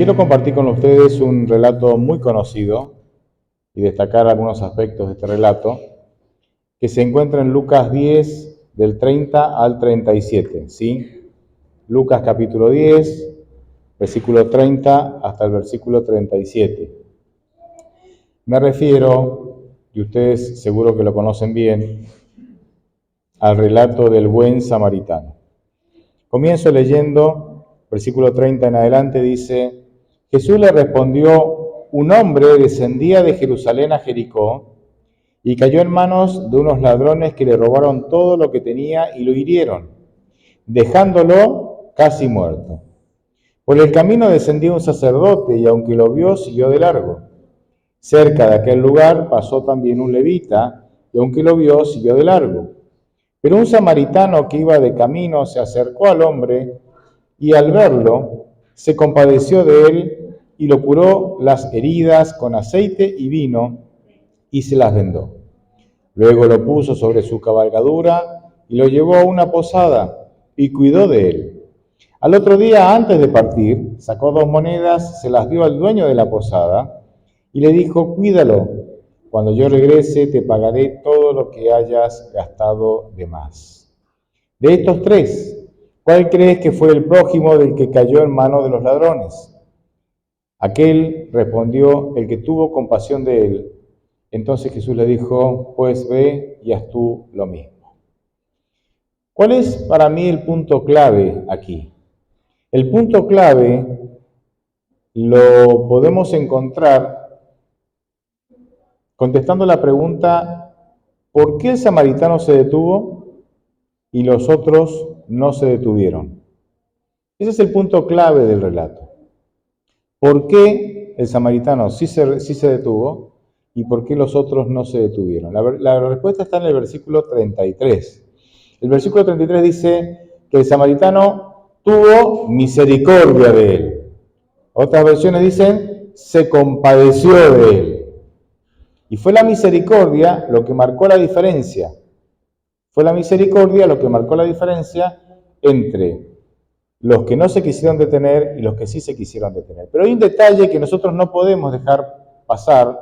Quiero compartir con ustedes un relato muy conocido y destacar algunos aspectos de este relato que se encuentra en Lucas 10, del 30 al 37, ¿sí? Lucas capítulo 10, versículo 30 hasta el versículo 37. Me refiero, y ustedes seguro que lo conocen bien, al relato del buen samaritano. Comienzo leyendo, versículo 30 en adelante, dice: Jesús le respondió: un hombre descendía de Jerusalén a Jericó y cayó en manos de unos ladrones que le robaron todo lo que tenía y lo hirieron, dejándolo casi muerto. Por el camino descendía un sacerdote y aunque lo vio, siguió de largo. Cerca de aquel lugar pasó también un levita y aunque lo vio, siguió de largo. Pero un samaritano que iba de camino se acercó al hombre y al verlo se compadeció de él y lo curó las heridas con aceite y vino y se las vendó. Luego lo puso sobre su cabalgadura y lo llevó a una posada y cuidó de él. Al otro día, antes de partir, sacó 2 monedas, se las dio al dueño de la posada y le dijo: cuídalo, cuando yo regrese te pagaré todo lo que hayas gastado de más. De estos 3, ¿cuál crees que fue el prójimo del que cayó en manos de los ladrones? Aquel, respondió, el que tuvo compasión de él. Entonces Jesús le dijo: pues ve y haz tú lo mismo. ¿Cuál es para mí el punto clave aquí? El punto clave lo podemos encontrar contestando la pregunta: ¿por qué el samaritano se detuvo y los otros no se detuvieron? Ese es el punto clave del relato. ¿Por qué el samaritano sí se detuvo y por qué los otros no se detuvieron? La respuesta está en el versículo 33. El versículo 33 dice que el samaritano tuvo misericordia de él. Otras versiones dicen se compadeció de él. Y fue la misericordia lo que marcó la diferencia. Fue la misericordia lo que marcó la diferencia entre los que no se quisieron detener y los que sí se quisieron detener. Pero hay un detalle que nosotros no podemos dejar pasar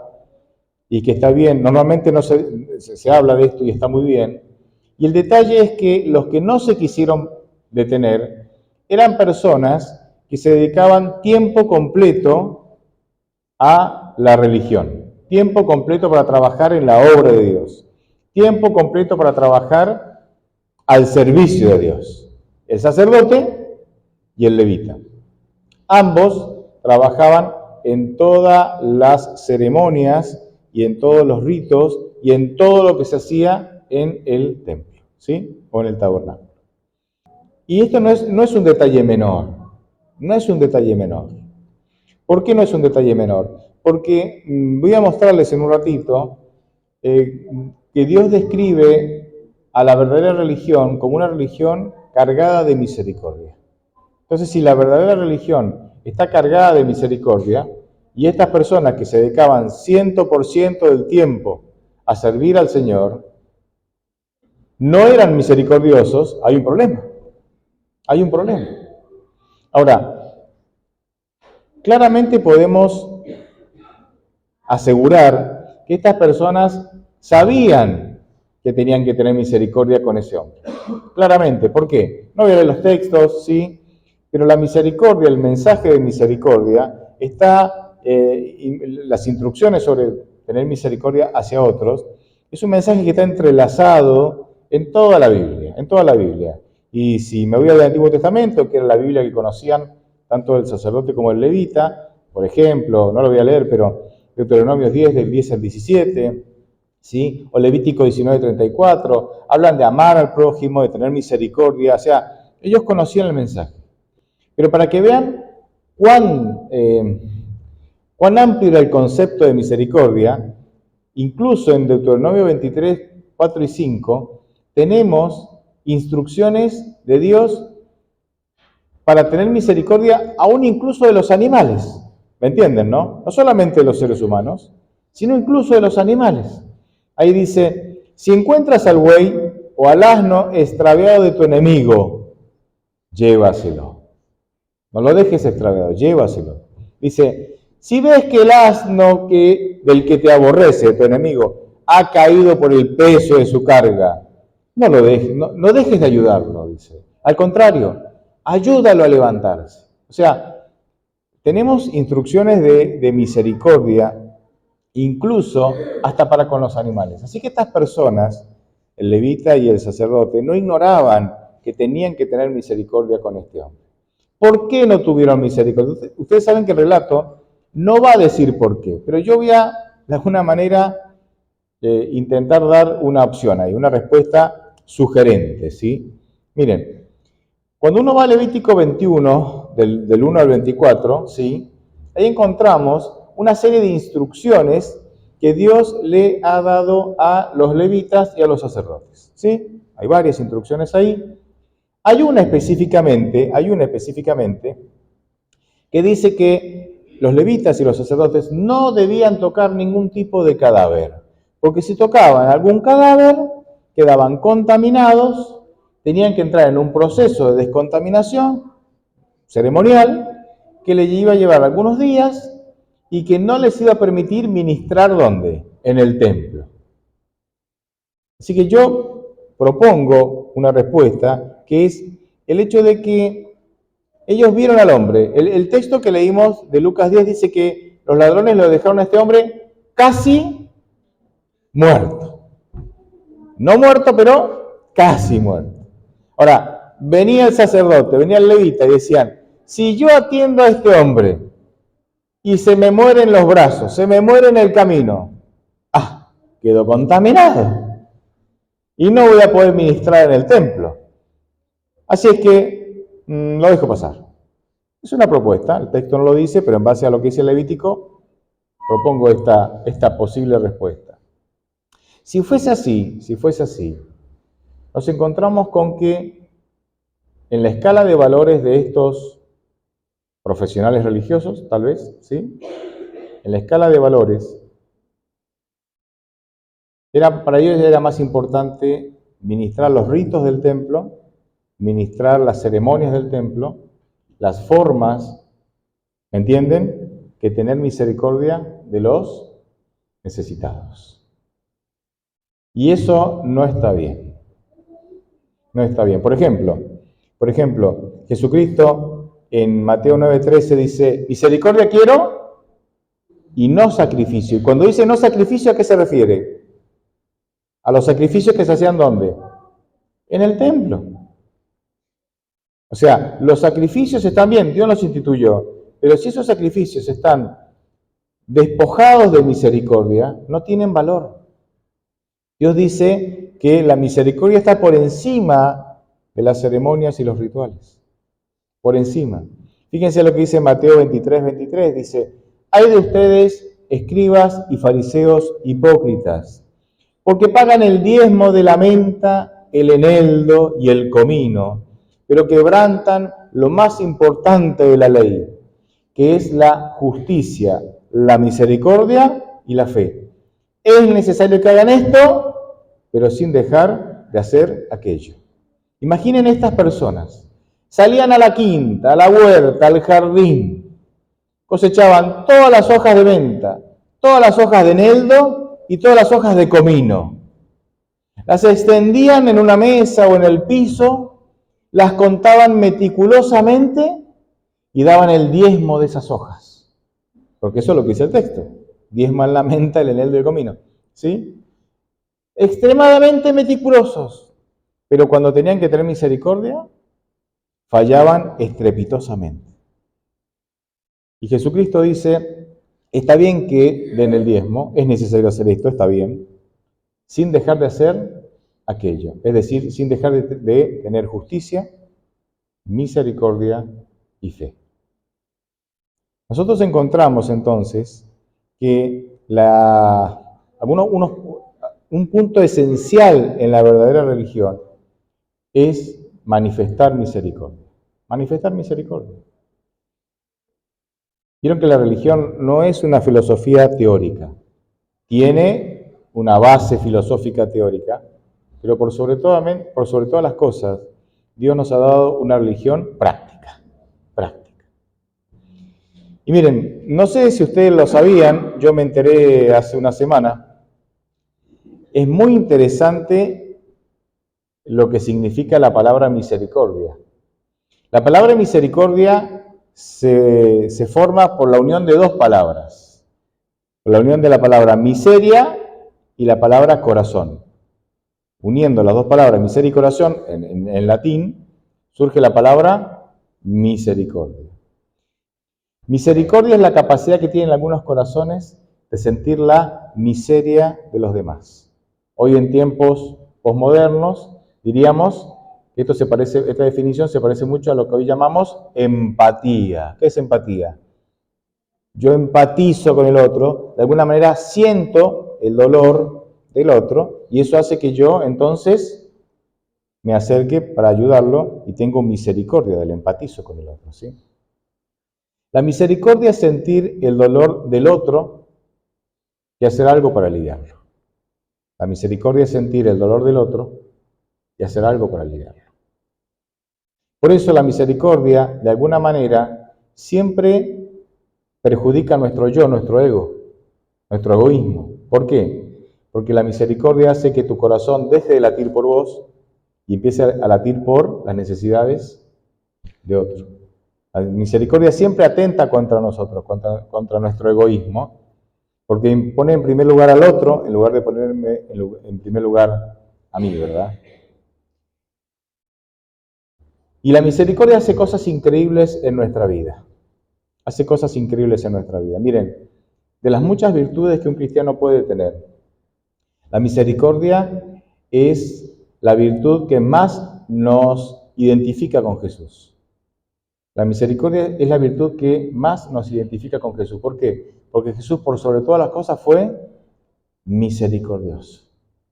y que está bien, normalmente no se habla de esto y está muy bien, y el detalle es que los que no se quisieron detener eran personas que se dedicaban tiempo completo a la religión, tiempo completo para trabajar en la obra de Dios, tiempo completo para trabajar al servicio de Dios. El sacerdote y el levita. Ambos trabajaban en todas las ceremonias y en todos los ritos y en todo lo que se hacía en el templo, ¿sí? O en el tabernáculo. Y esto no es un detalle menor, no es un detalle menor. ¿Por qué no es un detalle menor? Porque voy a mostrarles en un ratito que Dios describe a la verdadera religión como una religión cargada de misericordia. Entonces, si la verdadera religión está cargada de misericordia y estas personas que se dedicaban 100% del tiempo a servir al Señor no eran misericordiosos, hay un problema. Hay un problema. Ahora, claramente podemos asegurar que estas personas sabían que tenían que tener misericordia con ese hombre. Claramente, ¿por qué? No voy a leer los textos, sí, pero la misericordia, el mensaje de misericordia, las instrucciones sobre tener misericordia hacia otros, es un mensaje que está entrelazado en toda la Biblia, Y si me voy al Antiguo Testamento, que era la Biblia que conocían tanto el sacerdote como el levita, por ejemplo, no lo voy a leer, pero Deuteronomio 10, del 10 al 17, ¿sí? O Levítico 19, 34, hablan de amar al prójimo, de tener misericordia, o sea, ellos conocían el mensaje. Pero para que vean cuán amplio era el concepto de misericordia, incluso en Deuteronomio 23, 4 y 5, tenemos instrucciones de Dios para tener misericordia aún incluso de los animales. ¿Me entienden, no? No solamente de los seres humanos, sino incluso de los animales. Ahí dice: si encuentras al buey o al asno extraviado de tu enemigo, llévaselo. No lo dejes extraviado, llévaselo. Dice, si ves que el asno del que te aborrece, tu enemigo, ha caído por el peso de su carga, no dejes de ayudarlo, dice. Al contrario, ayúdalo a levantarse. O sea, tenemos instrucciones de misericordia, incluso hasta para con los animales. Así que estas personas, el levita y el sacerdote, no ignoraban que tenían que tener misericordia con este hombre. ¿Por qué no tuvieron misericordia? Ustedes saben que el relato no va a decir por qué, pero yo voy a, de alguna manera, intentar dar una opción ahí, una respuesta sugerente, ¿sí? Miren, cuando uno va a Levítico 21, del 1 al 24, ¿sí? Ahí encontramos una serie de instrucciones que Dios le ha dado a los levitas y a los sacerdotes, ¿sí? Hay varias instrucciones ahí. Hay una específicamente que dice que los levitas y los sacerdotes no debían tocar ningún tipo de cadáver, porque si tocaban algún cadáver, quedaban contaminados, tenían que entrar en un proceso de descontaminación ceremonial que les iba a llevar algunos días y que no les iba a permitir ministrar ¿dónde? En el templo. Así que yo propongo una respuesta que es el hecho de que ellos vieron al hombre. El texto que leímos de Lucas 10 dice que los ladrones lo dejaron a este hombre casi muerto. No muerto, pero casi muerto. Ahora, venía el sacerdote, venía el levita y decían, si yo atiendo a este hombre y se me muere en los brazos, se me muere en el camino, quedo contaminado y no voy a poder ministrar en el templo. Así es que lo dejo pasar. Es una propuesta, el texto no lo dice, pero en base a lo que dice el Levítico, propongo esta posible respuesta. Si fuese así, nos encontramos con que en la escala de valores de estos profesionales religiosos, tal vez, ¿sí? En la escala de valores, para ellos era más importante ministrar los ritos del templo, ministrar las ceremonias del templo, las formas, ¿me entienden? Que tener misericordia de los necesitados. Y eso no está bien. No está bien. Por ejemplo, Jesucristo en Mateo 9:13 dice, misericordia quiero y no sacrificio. Y cuando dice no sacrificio, ¿a qué se refiere? A los sacrificios que se hacían ¿dónde? En el templo. O sea, los sacrificios están bien, Dios los instituyó, pero si esos sacrificios están despojados de misericordia, no tienen valor. Dios dice que la misericordia está por encima de las ceremonias y los rituales. Por encima. Fíjense lo que dice Mateo 23:23. Dice, hay de ustedes, escribas y fariseos hipócritas, porque pagan el diezmo de la menta, el eneldo y el comino, pero quebrantan lo más importante de la ley, que es la justicia, la misericordia y la fe. Es necesario que hagan esto, pero sin dejar de hacer aquello. Imaginen estas personas. Salían a la quinta, a la huerta, al jardín, cosechaban todas las hojas de menta, todas las hojas de eneldo y todas las hojas de comino. Las extendían en una mesa o en el piso, las contaban meticulosamente y daban el diezmo de esas hojas. Porque eso es lo que dice el texto. Diezman la menta, el eneldo y el comino. ¿Sí? Extremadamente meticulosos. Pero cuando tenían que tener misericordia, fallaban estrepitosamente. Y Jesucristo dice, está bien que den el diezmo, es necesario hacer esto, está bien, sin dejar de hacer aquello. Es decir, sin dejar de tener justicia, misericordia y fe. Nosotros encontramos entonces que un punto esencial en la verdadera religión es manifestar misericordia. Manifestar misericordia. Vieron que la religión no es una filosofía teórica. Tiene una base filosófica teórica, pero por sobre todas las cosas, Dios nos ha dado una religión práctica. Y miren, no sé si ustedes lo sabían, yo me enteré hace una semana, es muy interesante lo que significa la palabra misericordia. La palabra misericordia se forma por la unión de dos palabras, por la unión de la palabra miseria y la palabra corazón. Uniendo las dos palabras, miseria y corazón, en latín, surge la palabra misericordia. Misericordia es la capacidad que tienen algunos corazones de sentir la miseria de los demás. Hoy en tiempos posmodernos diríamos que esta definición se parece mucho a lo que hoy llamamos empatía. ¿Qué es empatía? Yo empatizo con el otro, de alguna manera siento el dolor del otro y eso hace que yo entonces me acerque para ayudarlo y tengo misericordia del empatizo con el otro, ¿sí? La misericordia es sentir el dolor del otro y hacer algo para aliviarlo. La misericordia es sentir el dolor del otro y hacer algo para aliviarlo. Por eso la misericordia, de alguna manera, siempre perjudica nuestro yo, nuestro ego, nuestro egoísmo. ¿Por qué? Porque la misericordia hace que tu corazón deje de latir por vos y empiece a latir por las necesidades de otro. La misericordia siempre atenta contra nosotros, contra nuestro egoísmo, porque pone en primer lugar al otro en lugar de ponerme en primer lugar a mí, ¿verdad? Y la misericordia hace cosas increíbles en nuestra vida. Hace cosas increíbles en nuestra vida. Miren, de las muchas virtudes que un cristiano puede tener, la misericordia es la virtud que más nos identifica con Jesús. La misericordia es la virtud que más nos identifica con Jesús. ¿Por qué? Porque Jesús, por sobre todas las cosas, fue misericordioso.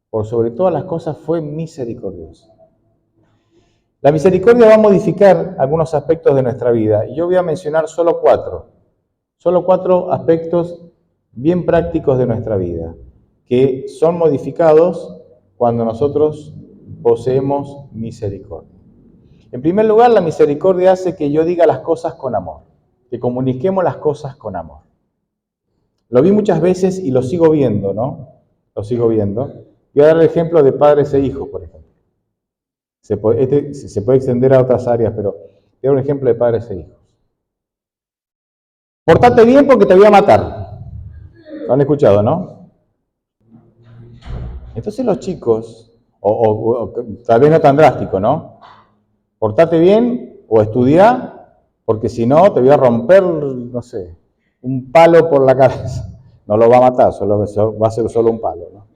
Por sobre todas las cosas fue misericordioso. La misericordia va a modificar algunos aspectos de nuestra vida. Y yo voy a mencionar solo cuatro aspectos bien prácticos de nuestra vida, que son modificados cuando nosotros poseemos misericordia. En primer lugar, la misericordia hace que yo diga las cosas con amor, que comuniquemos las cosas con amor. Lo vi muchas veces y lo sigo viendo, ¿no? Lo sigo viendo. Voy a dar el ejemplo de padres e hijos, por ejemplo. Se puede extender a otras áreas, pero voy a dar un ejemplo de padres e hijos. Portate bien porque te voy a matar. ¿Lo han escuchado, no? Entonces los chicos, o tal vez no tan drástico, ¿no? Portate bien o estudia, porque si no te voy a romper, no sé, un palo por la cabeza. No lo va a matar, solo va a ser solo un palo, ¿no?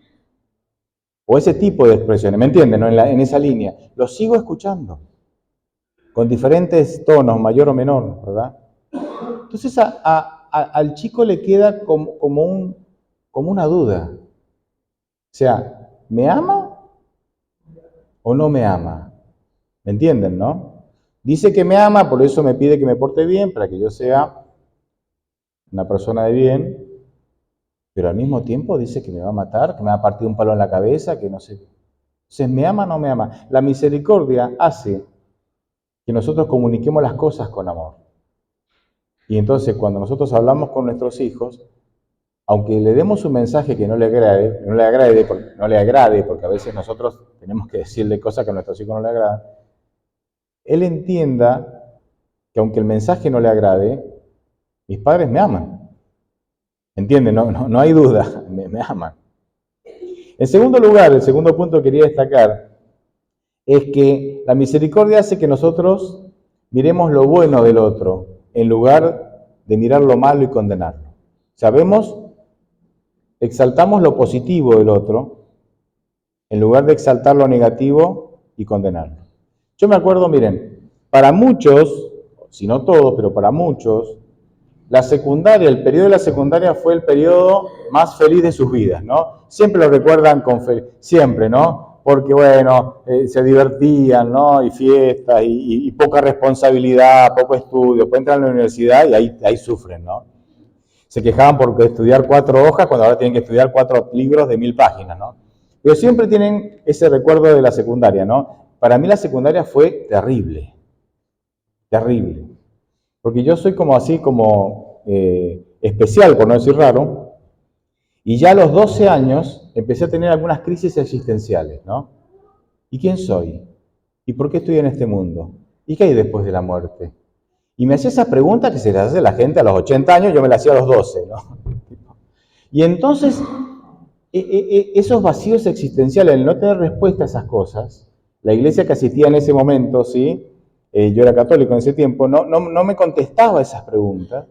O ese tipo de expresiones, ¿me entienden? ¿No? En esa línea. Lo sigo escuchando, con diferentes tonos, mayor o menor, ¿verdad? Entonces al chico le queda como una duda. O sea, ¿me ama o no me ama? ¿Me entienden, no? Dice que me ama, por eso me pide que me porte bien, para que yo sea una persona de bien, pero al mismo tiempo dice que me va a matar, que me va a partir un palo en la cabeza, que no sé. Entonces, ¿me ama o no me ama? La misericordia hace que nosotros comuniquemos las cosas con amor. Y entonces, cuando nosotros hablamos con nuestros hijos, aunque le demos un mensaje que no le agrade, porque a veces nosotros tenemos que decirle cosas que a nuestros hijos no le agradan, él entienda que aunque el mensaje no le agrade, mis padres me aman. ¿Entienden? No hay duda, me aman. En segundo lugar, el segundo punto que quería destacar es que la misericordia hace que nosotros miremos lo bueno del otro en lugar de mirar lo malo y condenarlo. Sabemos, exaltamos lo positivo del otro en lugar de exaltar lo negativo y condenarlo. Yo me acuerdo, miren, para muchos, si no todos, pero para muchos, la secundaria, el periodo de la secundaria fue el periodo más feliz de sus vidas, ¿no? Siempre lo recuerdan siempre, ¿no? Porque, bueno, se divertían, ¿no? Y fiestas, y poca responsabilidad, poco estudio. Después entran a la universidad y ahí sufren, ¿no? Se quejaban por estudiar 4 hojas cuando ahora tienen que estudiar 4 libros de 1000 páginas, ¿no? Pero siempre tienen ese recuerdo de la secundaria, ¿no? Para mí la secundaria fue terrible, terrible. Porque yo soy como así, como especial, por no decir raro, y ya a los 12 años empecé a tener algunas crisis existenciales, ¿no? ¿Y quién soy? ¿Y por qué estoy en este mundo? ¿Y qué hay después de la muerte? Y me hacía esa pregunta que se le hace la gente a los 80 años, yo me la hacía a los 12, ¿no? Y entonces, esos vacíos existenciales, el no tener respuesta a esas cosas, la iglesia que asistía en ese momento, ¿sí? Yo era católico en ese tiempo, no me contestaba esas preguntas.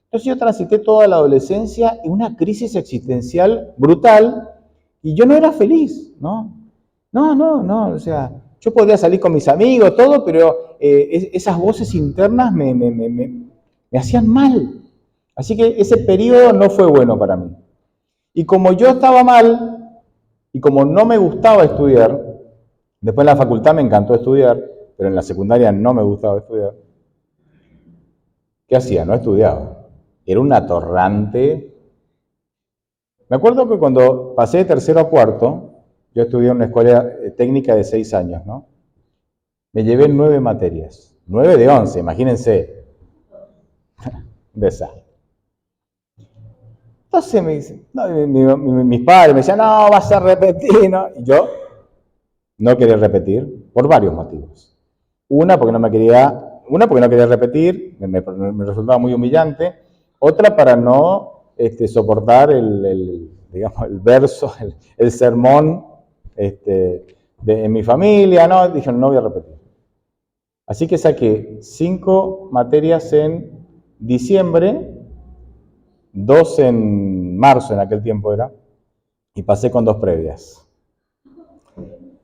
Entonces yo transité toda la adolescencia en una crisis existencial brutal y yo no era feliz, ¿no? No, o sea, yo podía salir con mis amigos, todo, pero esas voces internas me hacían mal. Así que ese periodo no fue bueno para mí. Y como yo estaba mal, y como no me gustaba estudiar, después en la facultad me encantó estudiar, pero en la secundaria no me gustaba estudiar, ¿qué hacía? No estudiaba. Era un atorrante. Me acuerdo que cuando pasé de tercero a cuarto, yo estudié en una escuela técnica de 6 años, ¿no? Me llevé 9 materias. 9 de 11, imagínense. De esa. Entonces me dicen, no, mis padres me decían, no, vas a repetir, ¿no? Y yo no quería repetir por varios motivos. Una, porque no quería repetir, me resultaba muy humillante. Otra, para no soportar digamos, el verso, el sermón en mi familia, ¿no? Dije, no voy a repetir. Así que saqué 5 materias en diciembre, 2 en marzo, en aquel tiempo era, y pasé con 2 previas.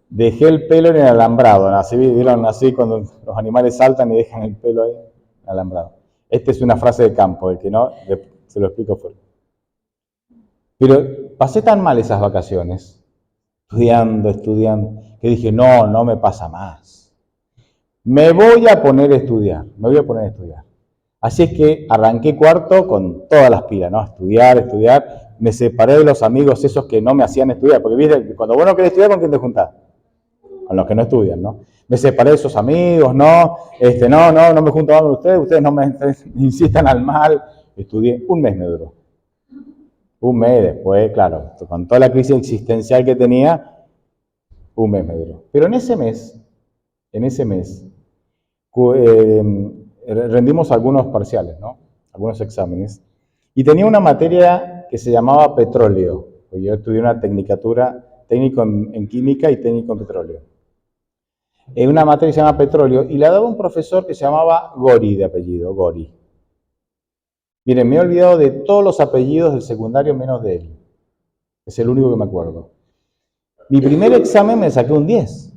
Dejé el pelo en el alambrado, así vieron así cuando los animales saltan y dejan el pelo ahí, en el alambrado. Esta es una frase de campo, el que no, se lo explico fuera. Pero pasé tan mal esas vacaciones, estudiando, que dije, no me pasa más. Me voy a poner a estudiar. Así es que arranqué cuarto con todas las pilas, ¿no? Estudiar. Me separé de los amigos esos que no me hacían estudiar, porque viste, cuando vos no querés estudiar, ¿con quién te juntás? Con los que no estudian, ¿no? Me separé de esos amigos, no me junto más con ustedes no me insistan al mal. Estudié, un mes me duró. Un mes después, claro, con toda la crisis existencial que tenía, un mes me duró. Pero en ese mes, rendimos algunos parciales, ¿no? Algunos exámenes. Y tenía una materia que se llamaba petróleo. Yo estudié una tecnicatura, técnico en química y técnico en petróleo. En una materia que se llama petróleo, y la daba un profesor que se llamaba Gori, de apellido, Gori. Miren, me he olvidado de todos los apellidos del secundario menos de él. Es el único que me acuerdo. Mi primer examen me saqué un 10,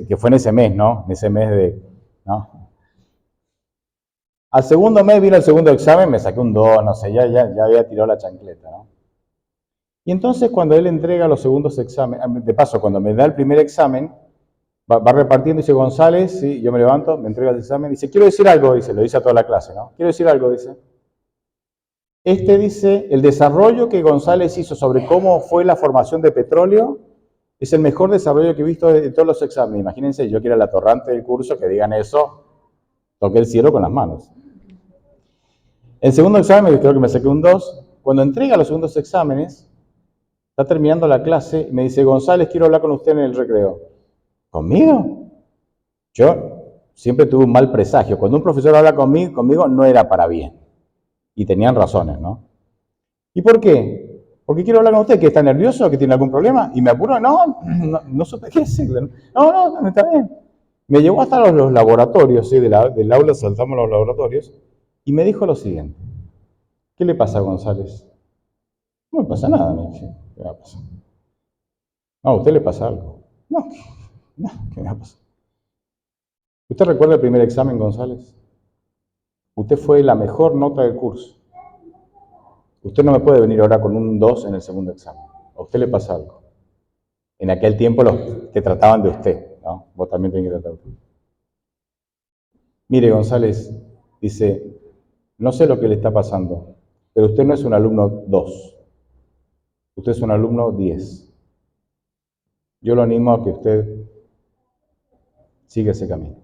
que fue en ese mes, ¿no? En ese mes ¿no? Al segundo mes vino el segundo examen, me saqué un 2, no sé, ya había tirado la chancleta, ¿no? Y entonces cuando él entrega los segundos exámenes, de paso, cuando me da el primer examen, va repartiendo, dice González, sí, yo me levanto, me entrega el examen, dice, quiero decir algo, dice, lo dice a toda la clase, ¿no? Quiero decir algo, dice. Dice, el desarrollo que González hizo sobre cómo fue la formación de petróleo es el mejor desarrollo que he visto de todos los exámenes. Imagínense, yo que era el atorrante del curso, que digan eso, toqué el cielo con las manos. El segundo examen, creo que me saqué un 2. Cuando entrega los segundos exámenes, está terminando la clase, y me dice, González, quiero hablar con usted en el recreo. ¿Conmigo? Yo siempre tuve un mal presagio. Cuando un profesor habla conmigo no era para bien. Y tenían razones, ¿no? ¿Y por qué? Porque quiero hablar con usted, que está nervioso, que tiene algún problema, y me apuro, no supe qué decirle. No, está bien. Me llevó hasta los laboratorios, ¿sí? Del aula saltamos a los laboratorios, y me dijo lo siguiente. ¿Qué le pasa a González? No me pasa nada, me dice. ¿Qué me va a pasar? No, a usted le pasa algo. No, ¿qué me va a pasar? ¿Usted recuerda el primer examen, González? Usted fue la mejor nota del curso. Usted no me puede venir ahora con un 2 en el segundo examen. A usted le pasa algo. En aquel tiempo los que trataban de usted, ¿no? Vos también tenés que tratar de usted. Mire, González, dice, no sé lo que le está pasando, pero usted no es un alumno 2. Usted es un alumno 10. Yo lo animo a que usted siga ese camino.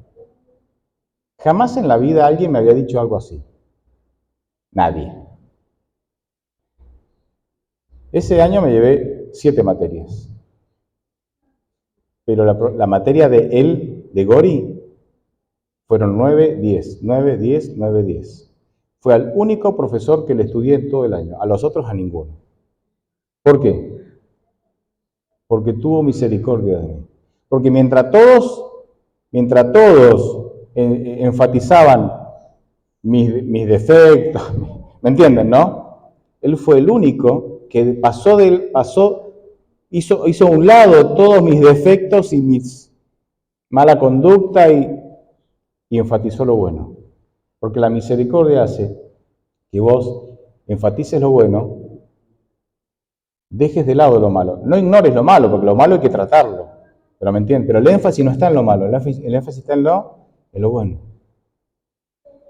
Jamás en la vida alguien me había dicho algo así. Nadie. Ese año me llevé 7 materias, pero la materia de Gori, fueron 9, 10, 9, 10, 9, 10. Fue al único profesor que le estudié en todo el año, a los otros a ninguno. ¿Por qué? Porque tuvo misericordia de mí. Porque mientras todos enfatizaban mis defectos, ¿me entienden, no? Él fue el único que hizo a un lado todos mis defectos y mis mala conducta y enfatizó lo bueno. Porque la misericordia hace que vos enfatices lo bueno, dejes de lado lo malo. No ignores lo malo, porque lo malo hay que tratarlo. Pero me entienden, pero el énfasis no está en lo malo, el énfasis está en lo bueno.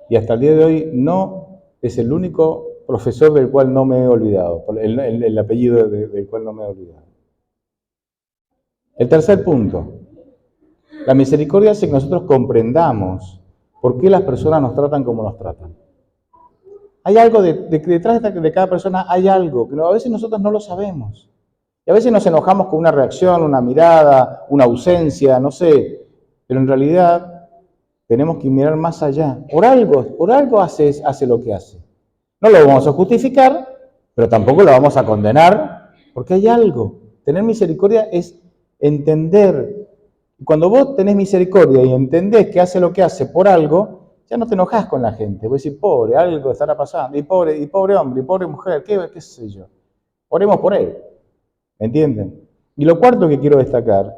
Y hasta el día de hoy no es el único profesor del cual no me he olvidado, el apellido del cual no me he olvidado. El tercer punto, la misericordia hace que nosotros comprendamos por qué las personas nos tratan como nos tratan. Hay algo detrás de cada persona, hay algo que a veces nosotros no lo sabemos. Y a veces nos enojamos con una reacción, una mirada, una ausencia, no sé, pero en realidad tenemos que mirar más allá. Por algo hace lo que hace. No lo vamos a justificar, pero tampoco lo vamos a condenar, porque hay algo. Tener misericordia es entender. Cuando vos tenés misericordia y entendés que hace lo que hace por algo, ya no te enojás con la gente. Vos decís, pobre, algo estará pasando, y pobre hombre, y pobre mujer, qué sé yo. Oremos por él. ¿Me entienden? Y lo cuarto que quiero destacar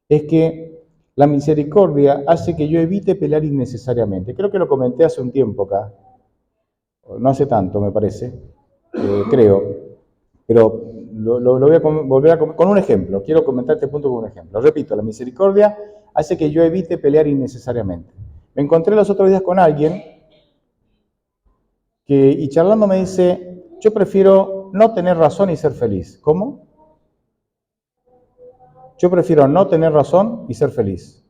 es que la misericordia hace que yo evite pelear innecesariamente. Creo que lo comenté hace un tiempo acá, no hace tanto me parece, creo, pero lo voy a volver a con un ejemplo. Quiero comentar este punto con un ejemplo. Repito, la misericordia hace que yo evite pelear innecesariamente. Me encontré los otros días con alguien y charlando me dice, yo prefiero no tener razón y ser feliz. ¿Cómo? Yo prefiero no tener razón y ser feliz.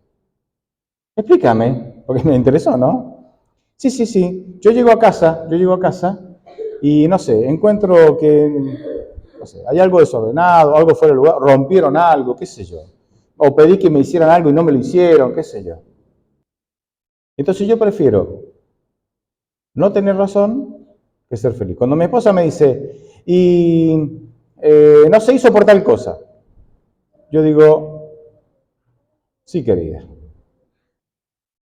Explícame, porque me interesó, ¿no? Sí. Yo llego a casa y no sé, encuentro que, no sé, hay algo desordenado, algo fuera de lugar, rompieron algo, qué sé yo. O pedí que me hicieran algo y no me lo hicieron, qué sé yo. Entonces yo prefiero no tener razón que ser feliz. Cuando mi esposa me dice, no se hizo por tal cosa, yo digo, sí, querida,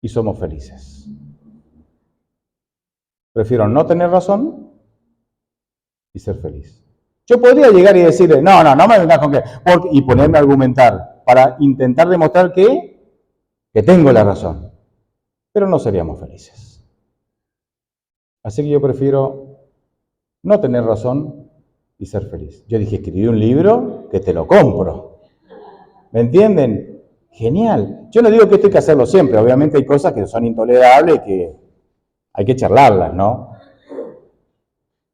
y somos felices. Prefiero no tener razón y ser feliz. Yo podría llegar y decirle, no me vengas con qué, y ponerme a argumentar para intentar demostrar que tengo la razón, pero no seríamos felices. Así que yo prefiero no tener razón y ser feliz. Yo dije, escribí un libro que te lo compro. ¿Me entienden? Genial. Yo no digo que esto hay que hacerlo siempre, obviamente hay cosas que son intolerables y que hay que charlarlas, ¿no?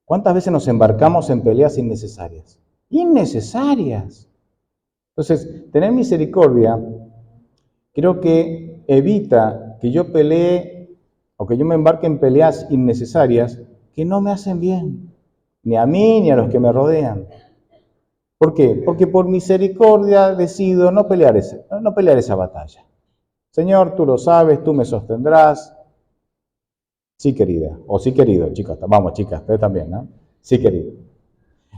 ¿Cuántas veces nos embarcamos en peleas innecesarias? Innecesarias. Entonces, tener misericordia creo que evita que yo pelee o que yo me embarque en peleas innecesarias que no me hacen bien, ni a mí ni a los que me rodean. ¿Por qué? Porque por misericordia decido no pelear esa batalla. Señor, tú lo sabes, tú me sostendrás. Sí, querida, o sí, querido, chicos, vamos, chicas, ustedes también, ¿no? Sí, querido.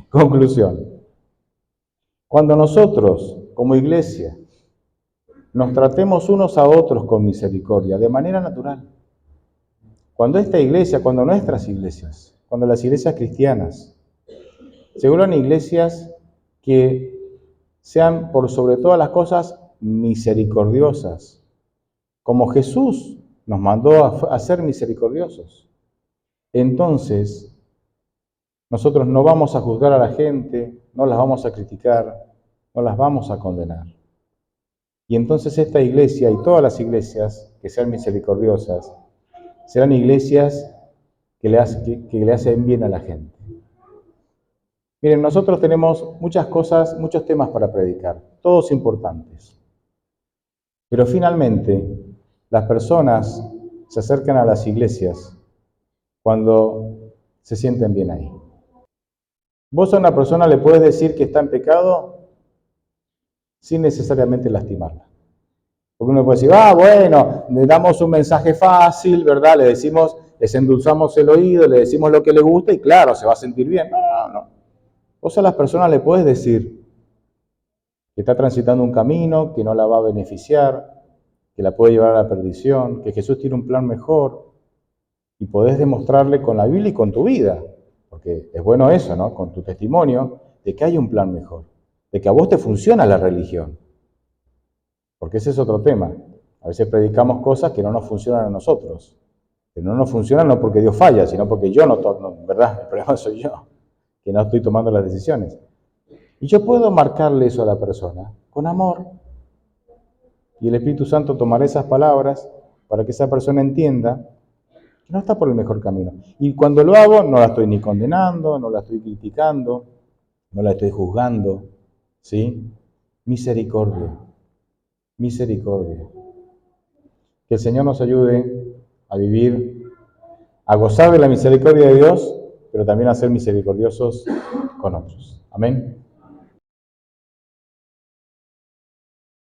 Conclusión. Cuando nosotros, como iglesia, nos tratemos unos a otros con misericordia, de manera natural, cuando esta iglesia, cuando nuestras iglesias, cuando las iglesias cristianas, se vuelvan iglesias que sean por sobre todas las cosas misericordiosas, como Jesús nos mandó a ser misericordiosos, entonces nosotros no vamos a juzgar a la gente, no las vamos a criticar, no las vamos a condenar. Y entonces esta iglesia y todas las iglesias que sean misericordiosas serán iglesias que le hacen bien a la gente. Miren, nosotros tenemos muchas cosas, muchos temas para predicar, todos importantes. Pero finalmente, las personas se acercan a las iglesias cuando se sienten bien ahí. Vos a una persona le podés decir que está en pecado sin necesariamente lastimarla. Porque uno puede decir, bueno, le damos un mensaje fácil, ¿verdad? Le decimos, les endulzamos el oído, le decimos lo que le gusta y claro, se va a sentir bien. No. Vos a las personas le podés decir que está transitando un camino que no la va a beneficiar, que la puede llevar a la perdición, que Jesús tiene un plan mejor, y podés demostrarle con la Biblia y con tu vida, porque es bueno eso, ¿no? Con tu testimonio, de que hay un plan mejor, de que a vos te funciona la religión, porque ese es otro tema. A veces predicamos cosas que no nos funcionan a nosotros, que no nos funcionan no porque Dios falla, sino porque yo no, ¿verdad? El problema soy yo, que no estoy tomando las decisiones. Y yo puedo marcarle eso a la persona con amor, y el Espíritu Santo tomará esas palabras para que esa persona entienda que no está por el mejor camino. Y cuando lo hago, no la estoy ni condenando, no la estoy criticando, no la estoy juzgando, ¿sí? Misericordia, misericordia. Que el Señor nos ayude a vivir, a gozar de la misericordia de Dios, pero también a ser misericordiosos con otros. Amén.